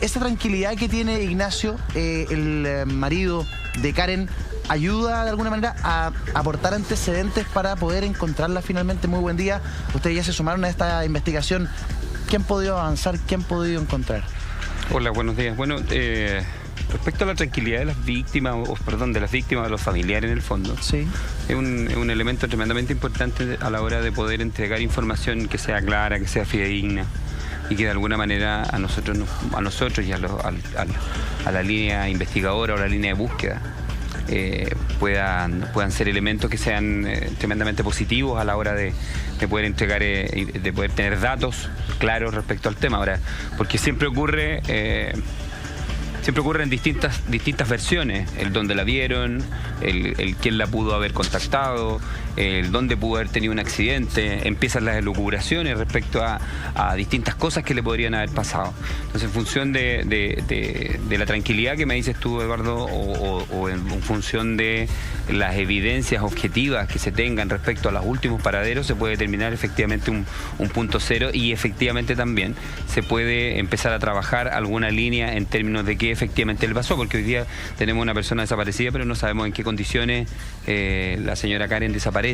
Esa tranquilidad que tiene Ignacio, el marido de Karen, ayuda de alguna manera a aportar antecedentes para poder encontrarla finalmente. Muy buen día. Ustedes ya se sumaron a esta investigación. ¿Qué han podido avanzar? ¿Qué han podido encontrar? Hola, buenos días. Bueno, respecto a la tranquilidad de las víctimas, de las víctimas, de los familiares en el fondo, sí, es un elemento tremendamente importante a la hora de poder entregar información que sea clara, que sea fidedigna y que de alguna manera a nosotros y a la línea investigadora o la línea de búsqueda puedan ser elementos que sean tremendamente positivos a la hora de poder entregar, de poder tener datos claros respecto al tema. Ahora, porque siempre ocurre en distintas versiones, el dónde la vieron, el quién la pudo haber contactado, el dónde pudo haber tenido un accidente, empiezan las elucubraciones respecto a distintas cosas que le podrían haber pasado. Entonces, en función de la tranquilidad que me dices tú, Eduardo, o en función de las evidencias objetivas que se tengan respecto a los últimos paraderos, se puede determinar efectivamente un punto cero, y efectivamente también se puede empezar a trabajar alguna línea en términos de qué efectivamente le pasó, porque hoy día tenemos una persona desaparecida, pero no sabemos en qué condiciones la señora Karen desaparece,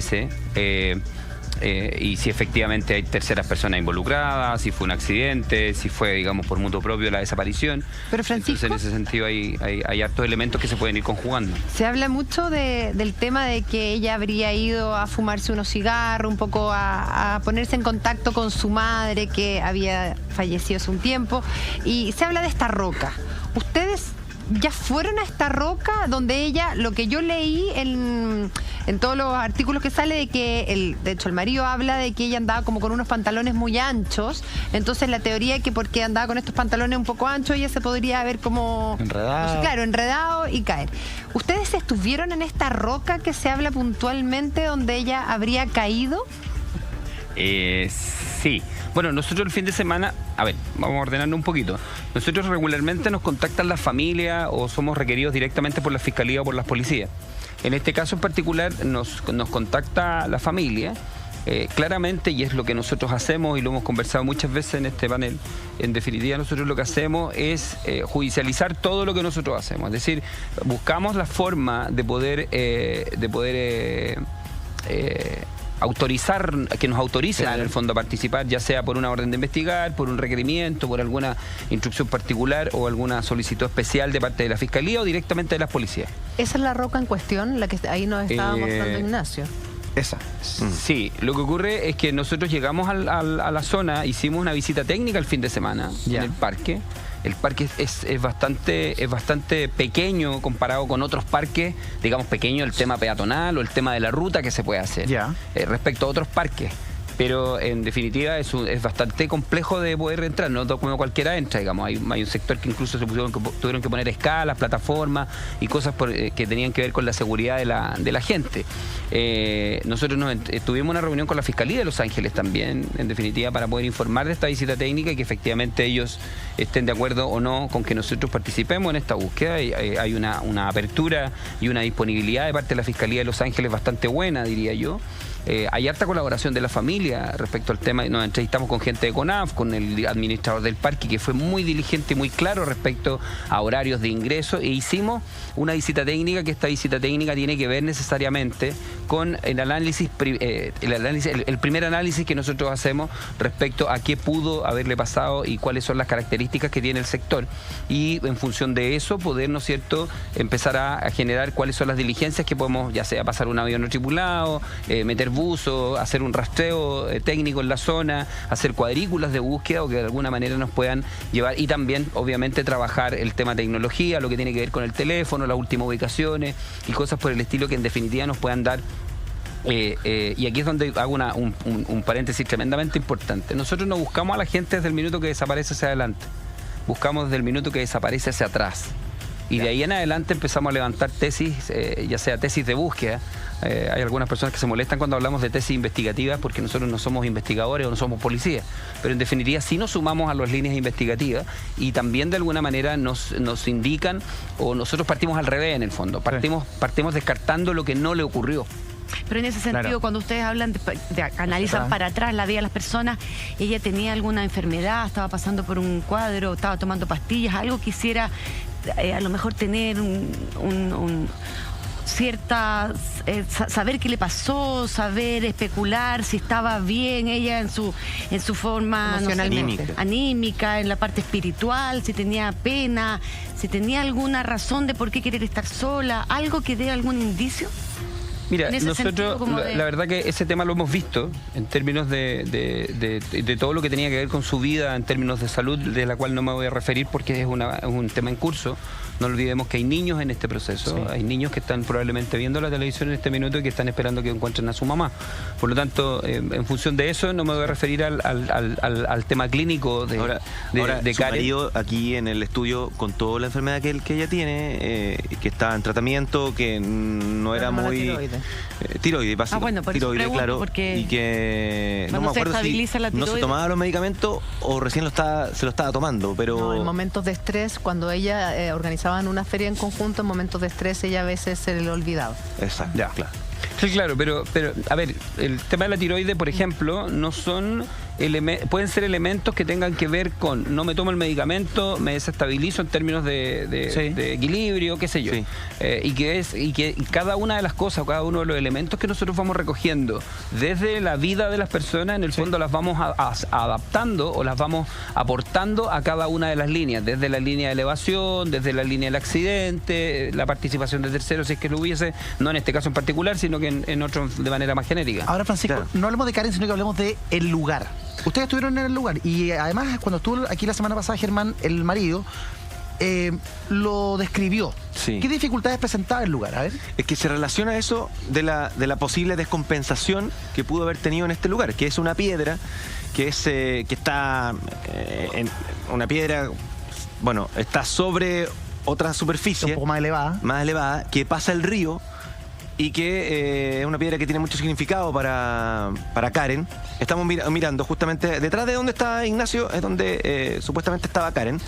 y si efectivamente hay terceras personas involucradas, si fue un accidente, si fue, digamos, por mutuo propio la desaparición. Pero, Francisco, entonces, en ese sentido hay hartos elementos que se pueden ir conjugando. Se habla mucho del tema de que ella habría ido a fumarse unos cigarros, un poco a ponerse en contacto con su madre, que había fallecido hace un tiempo, y se habla de esta roca. ¿Ustedes ya fueron a esta roca donde ella, lo que yo leí en todos los artículos que sale, de que de hecho el marido habla de que ella andaba como con unos pantalones muy anchos, entonces la teoría es que porque andaba con estos pantalones un poco anchos, ella se podría haber como enredado, claro, enredado y caer. ¿Ustedes estuvieron en esta roca que se habla puntualmente donde ella habría caído? Sí. Bueno, nosotros el fin de semana, a ver, vamos a ordenarnos un poquito. Nosotros regularmente nos contactan las familias o somos requeridos directamente por la Fiscalía o por las policías. En este caso en particular nos contacta la familia, claramente, y es lo que nosotros hacemos y lo hemos conversado muchas veces en este panel. En definitiva, nosotros lo que hacemos es judicializar todo lo que nosotros hacemos. Es decir, buscamos la forma de poder autorizar, que nos autoricen, claro, en el fondo a participar, ya sea por una orden de investigar, por un requerimiento, por alguna instrucción particular o alguna solicitud especial de parte de la Fiscalía o directamente de las policías. ¿Esa es la roca en cuestión, la que ahí nos estaba mostrando Ignacio? Esa. Sí, lo que ocurre es que nosotros llegamos a la zona, hicimos una visita técnica el fin de semana en el parque. El parque es bastante pequeño comparado con otros parques, digamos pequeño el tema peatonal o el tema de la ruta que se puede hacer respecto a otros parques. Pero en definitiva es bastante complejo de poder entrar, no como cualquiera entra, digamos. Hay un sector que incluso tuvieron que poner escalas, plataformas y cosas que tenían que ver con la seguridad de la gente. Nosotros tuvimos una reunión con la Fiscalía de Los Ángeles también, en definitiva, para poder informar de esta visita técnica y que efectivamente ellos estén de acuerdo o no con que nosotros participemos en esta búsqueda. Hay una apertura y una disponibilidad de parte de la Fiscalía de Los Ángeles bastante buena, diría yo. Hay harta colaboración de la familia respecto al tema. Nos entrevistamos con gente de CONAF, con el administrador del parque, que fue muy diligente y muy claro respecto a horarios de ingreso, e hicimos una visita técnica, que esta visita técnica tiene que ver necesariamente con el primer análisis que nosotros hacemos respecto a qué pudo haberle pasado y cuáles son las características que tiene el sector, y en función de eso poder, ¿no es cierto?, empezar a generar cuáles son las diligencias que podemos, ya sea pasar un avión no tripulado, meter buzo, hacer un rastreo técnico en la zona, hacer cuadrículas de búsqueda o que de alguna manera nos puedan llevar, y también obviamente trabajar el tema tecnología, lo que tiene que ver con el teléfono, las últimas ubicaciones y cosas por el estilo que en definitiva nos puedan dar. Y aquí es donde hago un paréntesis tremendamente importante. Nosotros no buscamos a la gente desde el minuto que desaparece hacia adelante, buscamos desde el minuto que desaparece hacia atrás. Y de ahí en adelante empezamos a levantar tesis, ya sea tesis de búsqueda. Hay algunas personas que se molestan cuando hablamos de tesis investigativas porque nosotros no somos investigadores o no somos policías. Pero en definitiva sí nos sumamos a las líneas investigativas y también de alguna manera nos indican, o nosotros partimos al revés en el fondo. Partimos descartando lo que no le ocurrió. Pero en ese sentido, Claro. cuando ustedes hablan, analizan para atrás la vida de las personas, ella tenía alguna enfermedad, estaba pasando por un cuadro, estaba tomando pastillas, algo quisiera a lo mejor tener cierta saber qué le pasó, saber especular si estaba bien ella en su forma Emocionalmente. anímica, en la parte espiritual, si tenía pena, si tenía alguna razón de por qué querer estar sola, algo que dé algún indicio. Mira, En ese sentido, nosotros, como de- la verdad que ese tema lo hemos visto en términos de todo lo que tenía que ver con su vida, en términos de salud, de la cual no me voy a referir porque es un tema en curso. No olvidemos que hay niños en este proceso, Sí. hay niños que están probablemente viendo la televisión en este minuto y que están esperando que encuentren a su mamá. Por lo tanto, en función de eso, no me voy a referir al tema clínico de Ahora, de su Karen. marido aquí en el estudio contó la enfermedad que ella tiene, que está en tratamiento, que no era Problema de muy... tiroides. Tiroides, básicamente. bueno, por eso Tiroides, pregunto, claro. porque Y que no cuando me se acuerdo si estabiliza la no se tiroides- tomaba los medicamentos o recién se lo estaba tomando, pero... No, en momentos de estrés, cuando ella organizaban una feria en conjunto, en momentos de estrés ella a veces se le olvidaba. Exacto, Ya. claro. Sí, claro, pero a ver, el tema de la tiroide, por ejemplo, no son pueden ser elementos que tengan que ver con no me tomo el medicamento, me desestabilizo en términos de equilibrio, qué sé yo. Sí. Y que cada una de las cosas, cada uno de los elementos que nosotros vamos recogiendo desde la vida de las personas, en el fondo las vamos adaptando o las vamos aportando a cada una de las líneas, desde la línea de elevación, desde la línea del accidente, la participación de terceros, si es que lo hubiese, no en este caso en particular, sino que en otros de manera más genérica. Ahora, Francisco, Claro. no hablemos de Karen, sino que hablemos de el lugar. Ustedes estuvieron en el lugar y además cuando estuvo aquí la semana pasada Germán, el marido, lo describió. Sí. ¿Qué dificultades presentaba el lugar? A ver. Es que se relaciona eso de la posible descompensación que pudo haber tenido en este lugar, que es una piedra que está en una piedra, bueno, está sobre otra superficie Un poco más elevada. que pasa el río y que es una piedra que tiene mucho significado para Karen. Estamos mirando justamente detrás de donde está Ignacio, es donde supuestamente estaba Karen.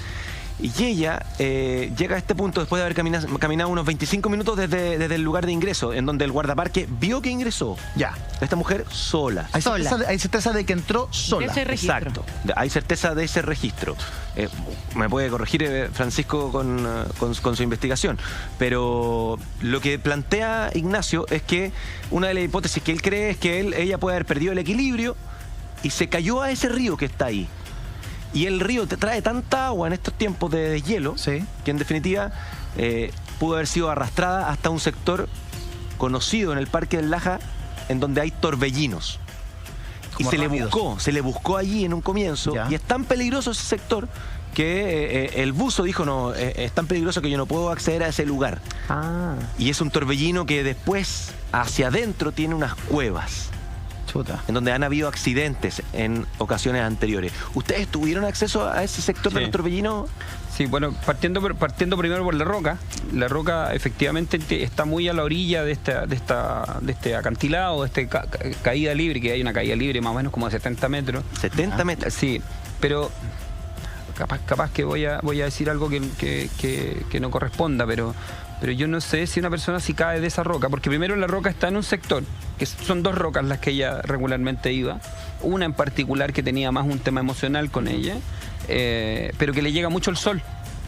Y ella llega a este punto después de haber caminado unos 25 minutos desde el lugar de ingreso, en donde el guardaparque vio que ingresó. Ya. Esta mujer sola. Hay certeza de que entró sola. Ese registro. Exacto. Hay certeza de ese registro. Me puede corregir Francisco con su investigación. Pero lo que plantea Ignacio es que una de las hipótesis que él cree es que ella puede haber perdido el equilibrio y se cayó a ese río que está ahí. Y el río te trae tanta agua en estos tiempos de deshielo Sí. que en definitiva pudo haber sido arrastrada hasta un sector conocido en el Parque del Laja en donde hay torbellinos. Y Como rápidos. se le buscó allí en un comienzo. Ya. Y es tan peligroso ese sector que el buzo dijo, no, es tan peligroso que yo no puedo acceder a ese lugar. Ah, Y es un torbellino que después, hacia adentro, tiene unas cuevas chuta. en donde han habido accidentes en ocasiones anteriores. ¿Ustedes tuvieron acceso a ese sector de Sí. los torbellinos? Sí, bueno, partiendo primero por la roca. La roca efectivamente está muy a la orilla de este acantilado, de este caída libre, que hay una caída libre más o menos como de 70 metros. 70 metros. Sí, pero capaz que voy a decir algo que no corresponda, pero yo no sé si una persona si cae de esa roca, porque primero la roca está en un sector, que son dos rocas las que ella regularmente iba, una en particular que tenía más un tema emocional con ella, pero que le llega mucho el sol.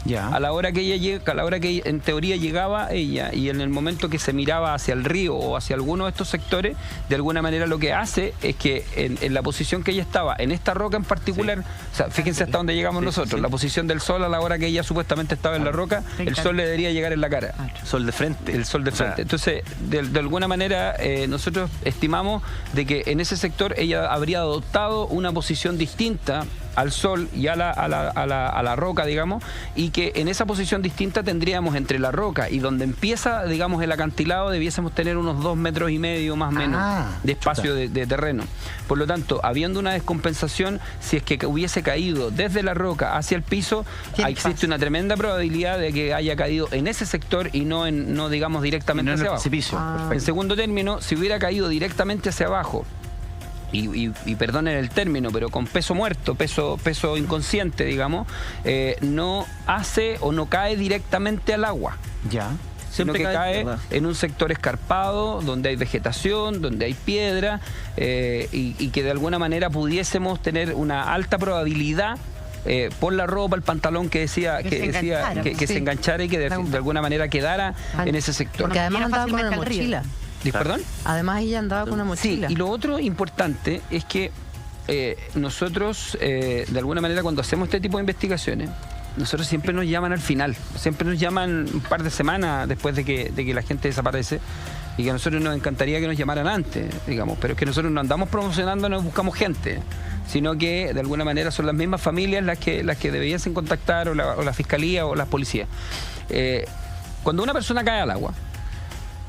Ya. A la hora que ella llega, a la hora que en teoría llegaba ella y en el momento que se miraba hacia el río o hacia alguno de estos sectores, de alguna manera lo que hace es que en la posición que ella estaba, en esta roca en particular, o sea, fíjense hasta dónde llegamos nosotros, la posición del sol a la hora que ella supuestamente estaba en la roca, el sol le debería llegar en la cara. Sol de frente. El sol de O sea, frente. Entonces, de alguna manera, nosotros estimamos de que en ese sector ella habría adoptado una posición distinta al sol y a la roca, digamos, y que en esa posición distinta tendríamos entre la roca y donde empieza, digamos, el acantilado, debiésemos tener unos 2,5 metros más o menos de espacio de terreno. Por lo tanto, habiendo una descompensación, si es que hubiese caído desde la roca hacia el piso, existe una tremenda probabilidad de que haya caído en ese sector y no digamos, directamente hacia abajo. Precipicio. En segundo término, si hubiera caído directamente hacia abajo, y perdonen el término, pero con peso muerto, peso inconsciente, digamos, no hace o no cae directamente al agua. Ya. sino que cae en un sector escarpado, donde hay vegetación, donde hay piedra, y que de alguna manera pudiésemos tener una alta probabilidad por la ropa, el pantalón que se enganchara y que de alguna manera quedara en ese sector. Porque además andaba con una mochila. ¿Perdón? Además ella andaba con una mochila. Sí, y lo otro importante es que nosotros, de alguna manera, cuando hacemos este tipo de investigaciones, nosotros siempre nos llaman al final, siempre nos llaman un par de semanas después de que la gente desaparece, y que a nosotros nos encantaría que nos llamaran antes, digamos, pero es que nosotros no andamos promocionando, no buscamos gente, sino que de alguna manera son las mismas familias las que debiesen contactar, o la fiscalía o las policías. Cuando una persona cae al agua,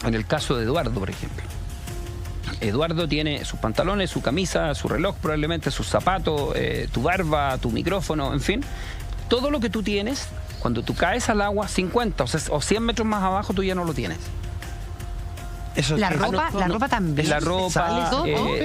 en el caso de Eduardo, por ejemplo, Eduardo tiene sus pantalones, su camisa, su reloj probablemente, sus zapatos, tu barba, tu micrófono, en fin. Todo lo que tú tienes, cuando tú caes al agua, 50 o 100 metros más abajo, tú ya no lo tienes. La ropa también. La ropa,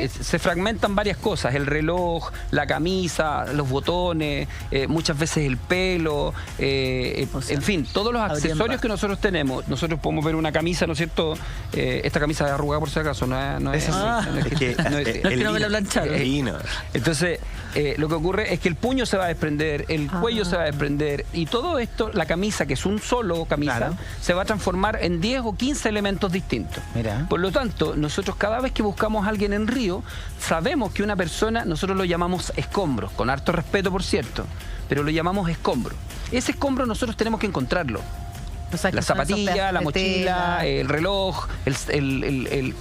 se fragmentan varias cosas, el reloj, la camisa, los botones, muchas veces el pelo, en fin, todos los accesorios que nosotros tenemos. Nosotros podemos ver una camisa, ¿no es cierto? Esta camisa de arrugada, por si acaso, no es que no me la plancharon. Entonces, lo que ocurre es que el puño se va a desprender, el cuello se va a desprender, y todo esto, la camisa, que es un solo camisa, se va a transformar en 10 o 15 elementos distintos. Por lo tanto, nosotros cada vez que buscamos a alguien en río, sabemos que una persona, nosotros lo llamamos escombro, con harto respeto, por cierto, pero lo llamamos escombro. Ese escombro nosotros tenemos que encontrarlo. O sea, la zapatilla, la mochila, el reloj,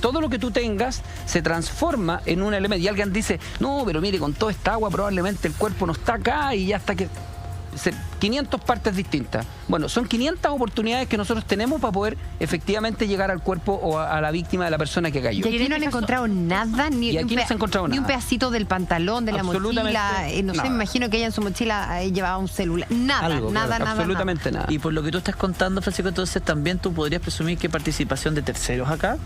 todo lo que tú tengas se transforma en un elemento. Y alguien dice, no, pero mire, con toda esta agua probablemente el cuerpo no está acá y ya está que... 500 partes distintas. Bueno, son 500 oportunidades que nosotros tenemos para poder efectivamente llegar al cuerpo o a la víctima de la persona que cayó. Y aquí no han encontrado nada, ni un pedacito del pantalón, de la mochila. No sé, me imagino que ella en su mochila llevaba un celular. Nada. Absolutamente nada. Y por lo que tú estás contando, Francisco, entonces también tú podrías presumir que hay participación de terceros acá.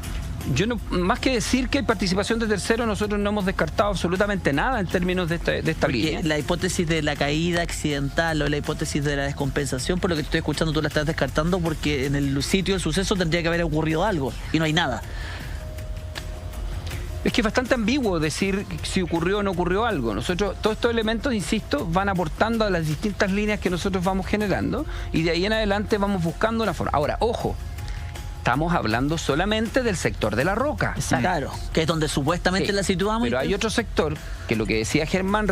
Yo no, más que decir que hay participación de terceros, nosotros no hemos descartado absolutamente nada en términos de esta línea. La hipótesis de la caída accidental o la hipótesis de la descompensación, por lo que te estoy escuchando, tú la estás descartando porque en el sitio del suceso tendría que haber ocurrido algo y no hay nada. Es que es bastante ambiguo decir si ocurrió o no ocurrió algo. Nosotros, todos estos elementos, insisto, van aportando a las distintas líneas que nosotros vamos generando, y de ahí en adelante vamos buscando una forma. Ahora, ojo, estamos hablando solamente del sector de la roca. Claro, que es donde supuestamente la situamos. Pero hay otro sector, que lo que decía Germán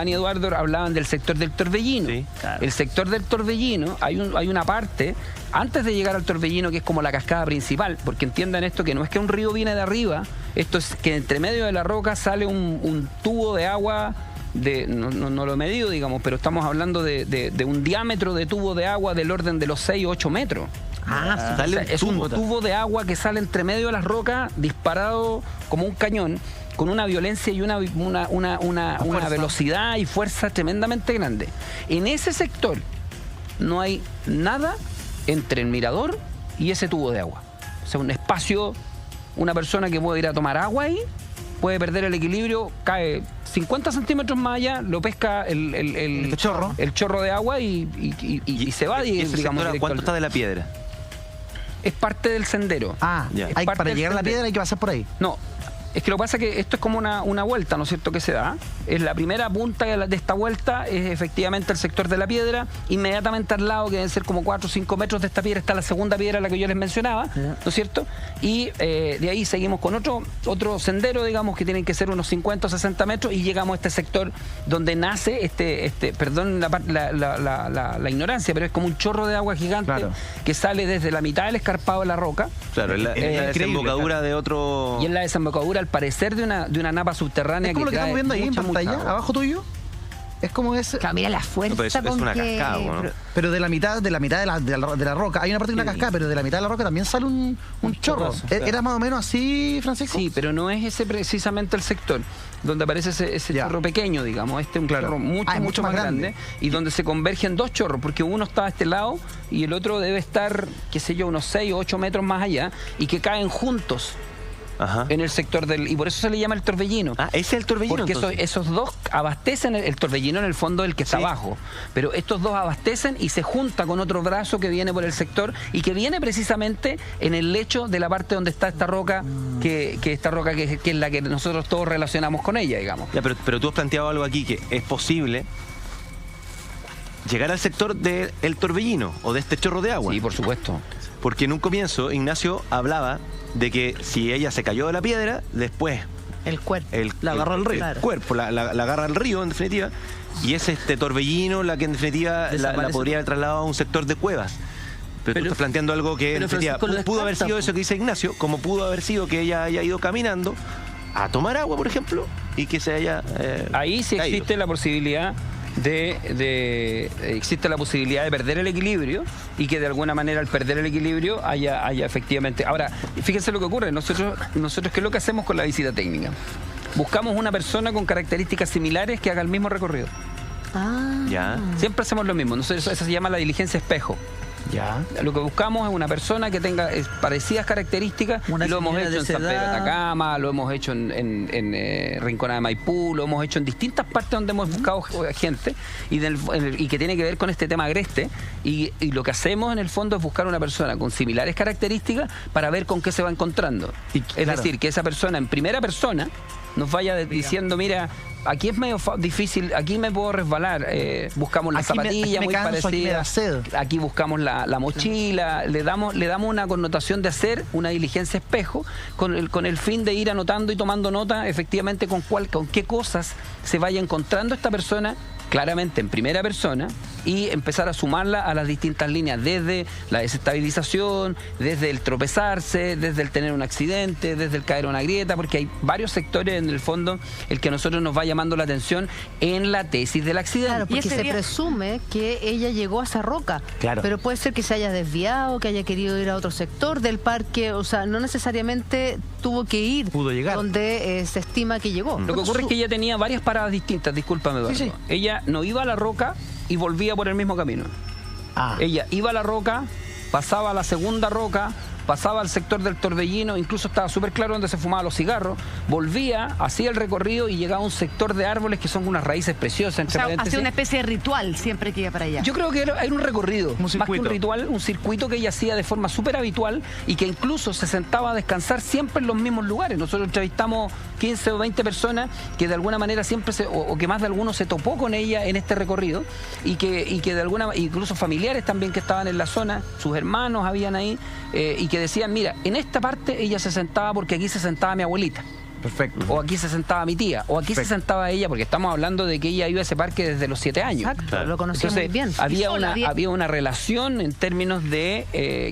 y Eduardo hablaban del sector del Torbellino. Sí, claro. El sector del Torbellino, hay una parte, antes de llegar al Torbellino, que es como la cascada principal, porque entiendan esto, que no es que un río viene de arriba, esto es que entre medio de la roca sale un tubo de agua, no lo he medido, digamos, pero estamos hablando de un diámetro de tubo de agua del orden de los 6 o 8 metros. Es un tubo de agua que sale entre medio de las rocas, disparado como un cañón, con una violencia y una velocidad y fuerza tremendamente grande. En ese sector no hay nada entre el mirador y ese tubo de agua. O sea, un espacio, una persona que puede ir a tomar agua ahí, puede perder el equilibrio, cae 50 centímetros más allá, lo pesca el chorro de agua y se va. ¿Y digamos, cuánto está de la piedra? Es parte del sendero. Para llegar a la piedra hay que pasar por ahí. No, es que lo que pasa es que esto es como una vuelta, ¿no es cierto?, que se da. Es la primera punta de esta vuelta, es efectivamente el sector de la piedra. Inmediatamente al lado, que deben ser como 4 o 5 metros de esta piedra, está la segunda piedra, la que yo les mencionaba, ¿no es cierto? Y de ahí seguimos con otro sendero, digamos, que tienen que ser unos 50 o 60 metros, y llegamos a este sector donde nace perdón la ignorancia, pero es como un chorro de agua gigante que sale desde la mitad del escarpado de la roca. Claro, en la desembocadura de otro... Y en la desembocadura, al parecer, de una napa subterránea. Es como lo que estamos viendo ahí en pantalla, abajo tuyo. Es como ese. Claro, mira la fuerza. Es una cascada, ¿no? Pero de la mitad de la roca. Hay una parte de una cascada, pero de la mitad de la roca también sale un chorro. ¿Era más o menos así, Francisco? Sí, pero no es ese precisamente el sector donde aparece ese chorro pequeño, digamos. Este es un chorro mucho más grande, y donde se convergen dos chorros, porque uno está a este lado y el otro debe estar, qué sé yo, unos 6 o 8 metros más allá, y que caen juntos. en el sector del... Y por eso se le llama el Torbellino. Ah, ese es el Torbellino. Porque esos dos abastecen el Torbellino, en el fondo el que está abajo. Pero estos dos abastecen y se junta con otro brazo que viene por el sector y que viene precisamente en el lecho de la parte donde está esta roca, que es la que nosotros todos relacionamos con ella, digamos. Ya, pero tú has planteado algo aquí, que es posible llegar al sector del Torbellino o de este chorro de agua. Sí, por supuesto. Porque en un comienzo Ignacio hablaba de que si ella se cayó de la piedra, después El cuerpo. La agarra al río. Claro. cuerpo, la agarra al río en definitiva, y es este Torbellino la que en definitiva la podría haber trasladado a un sector de cuevas. Pero tú estás planteando algo que en definitiva pudo haber sido eso que dice Ignacio, como pudo haber sido que ella haya ido caminando a tomar agua, por ejemplo, y que se haya ahí sí caído. existe la posibilidad existe la posibilidad de perder el equilibrio y que de alguna manera al perder el equilibrio haya efectivamente... Ahora, fíjense lo que ocurre. Nosotros ¿qué es lo que hacemos con la visita técnica? Buscamos una persona con características similares que haga el mismo recorrido. Ya. Siempre hacemos lo mismo. Nosotros, eso se llama la diligencia espejo. Ya. Lo que buscamos es una persona que tenga parecidas características. Una Y lo hemos señora hecho de en San esa Pedro de edad. Atacama, lo hemos hecho en Rincona de Maipú, lo hemos hecho en distintas partes donde hemos buscado gente y que tiene que ver con este tema agreste. Y lo que hacemos en el fondo es buscar una persona con similares características para ver con qué se va encontrando. Es decir, que esa persona en primera persona nos vaya diciendo, mira, aquí es medio difícil, aquí me puedo resbalar, buscamos la zapatilla muy parecida, aquí buscamos la mochila, le damos una connotación de hacer una diligencia espejo con el fin de ir anotando y tomando nota efectivamente con qué cosas se vaya encontrando esta persona claramente en primera persona y empezar a sumarla a las distintas líneas, desde la desestabilización, desde el tropezarse, desde el tener un accidente, desde el caer a una grieta, porque hay varios sectores en el fondo el que a nosotros nos va llamando la atención en la tesis del accidente. Claro, porque se presume que ella llegó a esa roca, Claro. pero puede ser que se haya desviado, que haya querido ir a otro sector del parque, o sea, no necesariamente tuvo que ir Pudo llegar. donde se estima que llegó. Lo que ocurre es que ella tenía varias paradas distintas, discúlpame, Eduardo. Sí. Ella no iba a la roca y volvía por el mismo camino. Ella iba a la roca, pasaba a la segunda roca, pasaba al sector del Torbellino, incluso estaba súper claro donde se fumaban los cigarros, volvía, hacía el recorrido y llegaba a un sector de árboles que son unas raíces preciosas. O sea, hacía una especie de ritual siempre que iba para allá. Yo creo que era un recorrido, Un más que un circuito. ritual, un circuito que ella hacía de forma súper habitual y que incluso se sentaba a descansar siempre en los mismos lugares. Nosotros entrevistamos 15 o 20 personas que de alguna manera siempre o que más de alguno se topó con ella en este recorrido y que de alguna incluso familiares también que estaban en la zona, sus hermanos habían ahí y que decían, mira, en esta parte ella se sentaba porque aquí se sentaba mi abuelita. Perfecto. O aquí se sentaba mi tía, o aquí se sentaba ella, porque estamos hablando de que ella iba a ese parque desde los 7 años. Exacto, lo conocía Entonces, muy bien. había una relación en términos de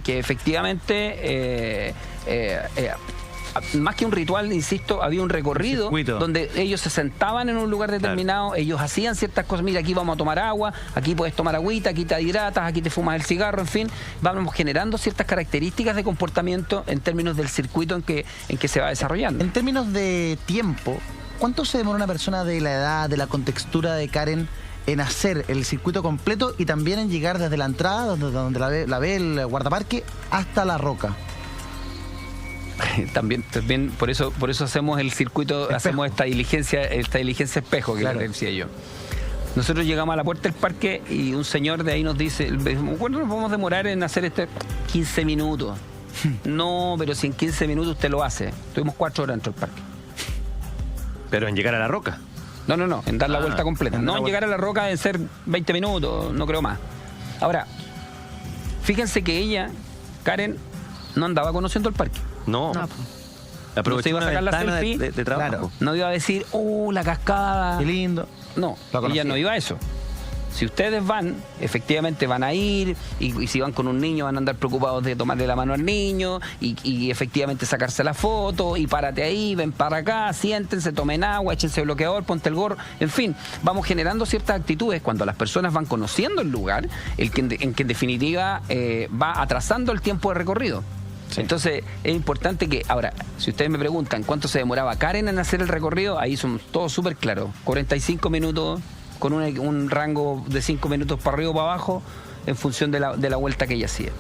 que efectivamente más que un ritual, insisto, había un recorrido donde ellos se sentaban en un lugar determinado, ellos hacían ciertas cosas, mira, aquí vamos a tomar agua, aquí puedes tomar agüita, aquí te hidratas, aquí te fumas el cigarro, en fin, vamos generando ciertas características de comportamiento en términos del circuito en que se va desarrollando. En términos de tiempo, ¿cuánto se demora una persona de la edad, de la contextura de Karen en hacer el circuito completo y también en llegar desde la entrada, donde la ve el guardaparque, hasta la roca? También por eso hacemos el circuito, Espejo. hacemos esta diligencia espejo que Claro. le decía yo. Nosotros llegamos a la puerta del parque y un señor de ahí nos dice, ¿cuánto nos vamos a demorar en hacer 15 minutos. No, pero si en 15 minutos usted lo hace. Tuvimos 4 horas dentro del parque. Pero en llegar a la roca. No, en dar la vuelta completa. en dar No, la en llegar a la roca en ser 20 minutos, no creo más. Ahora, fíjense que ella, Karen, no andaba conociendo el parque. No. No. Aprovechó No se iba a una sacar la ventana selfie. de trabajo. Claro. No iba a decir, la cascada. Qué lindo. No, Lo conocía. ella no iba a eso. Si ustedes van, efectivamente van a ir, y si van con un niño van a andar preocupados de tomarle la mano al niño, y efectivamente sacarse la foto, y párate ahí, ven para acá, siéntense, tomen agua, échense bloqueador, ponte el gorro, en fin, vamos generando ciertas actitudes cuando las personas van conociendo el lugar, en que en definitiva va atrasando el tiempo de recorrido. Sí. Entonces es importante que, ahora, si ustedes me preguntan cuánto se demoraba Karen en hacer el recorrido, ahí son todos súper claros, 45 minutos con un rango de 5 minutos para arriba o para abajo en función de la vuelta que ella hacía.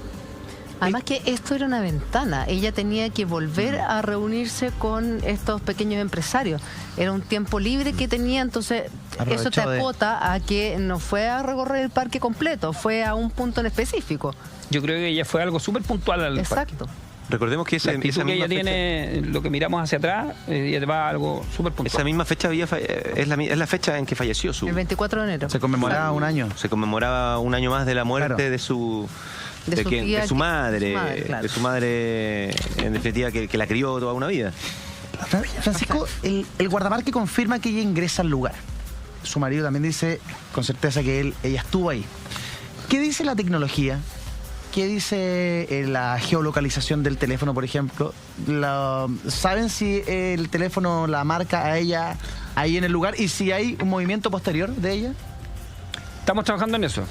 Además que esto era una ventana, ella tenía que volver a reunirse con estos pequeños empresarios. Era un tiempo libre que tenía, entonces eso te acota a que no fue a recorrer el parque completo, fue a un punto en específico. Yo creo que ella fue algo súper puntual al Exacto. parque. Recordemos que La actitud que ella tiene, lo que miramos hacia atrás, ella va a algo súper puntual. Esa misma fecha es la fecha en que falleció su... El 24 de enero. Se conmemoraba un año. Se conmemoraba un año más de la muerte de su... De su madre, claro. de su madre, en definitiva, que la crió toda una vida. Francisco, el guardaparque confirma que ella ingresa al lugar. Su marido también dice con certeza que ella estuvo ahí. ¿Qué dice la tecnología? ¿Qué dice la geolocalización del teléfono, por ejemplo? ¿Saben si el teléfono la marca a ella ahí en el lugar y si hay un movimiento posterior de ella? Estamos trabajando en eso.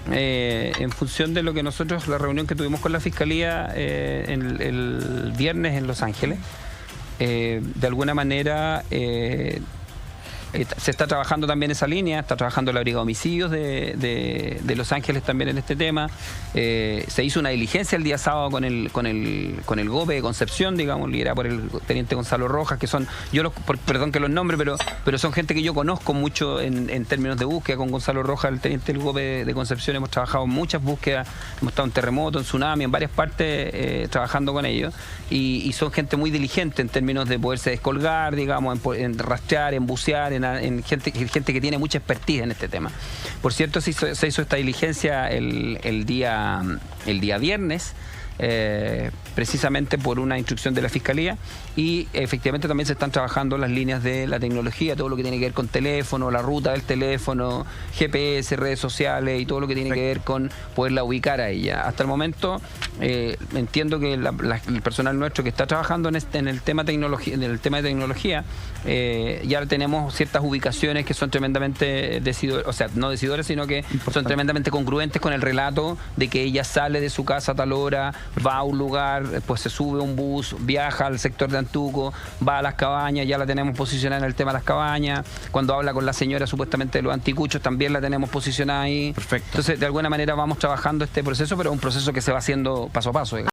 En función de lo que nosotros, la reunión que tuvimos con la Fiscalía el viernes en Los Ángeles, de alguna manera se está trabajando también esa línea, está trabajando la Brigada de Homicidios de Los Ángeles también en este tema. Se hizo una diligencia el día sábado con el GOPE de Concepción, digamos, liderada por el teniente Gonzalo Rojas, que son, perdón que los nombre, pero son gente que yo conozco mucho en términos de búsqueda. Con Gonzalo Rojas, el teniente del GOPE de Concepción, hemos trabajado en muchas búsquedas, hemos estado en terremoto, en tsunami, en varias partes trabajando con ellos, y son gente muy diligente en términos de poderse descolgar, digamos, en rastrear, en bucear, en gente que tiene mucha expertise en este tema. Por cierto, se hizo esta diligencia el día viernes, precisamente por una instrucción de la Fiscalía, y efectivamente también se están trabajando las líneas de la tecnología, todo lo que tiene que ver con teléfono, la ruta del teléfono, GPS, redes sociales y todo lo que tiene que ver con poderla ubicar a ella. Hasta el momento entiendo que el personal nuestro que está trabajando en el tema de tecnología, ya tenemos ciertas ubicaciones que son tremendamente decidoras, o sea, no decidoras, sino que son tremendamente congruentes con el relato de que ella sale de su casa a tal hora, va a un lugar, después se sube a un bus, viaja al sector de Antuco, va a las cabañas, ya la tenemos posicionada en el tema de las cabañas. Cuando habla con la señora supuestamente de los anticuchos, también la tenemos posicionada ahí. Perfecto. Entonces, de alguna manera vamos trabajando este proceso, pero es un proceso que se va haciendo paso a paso.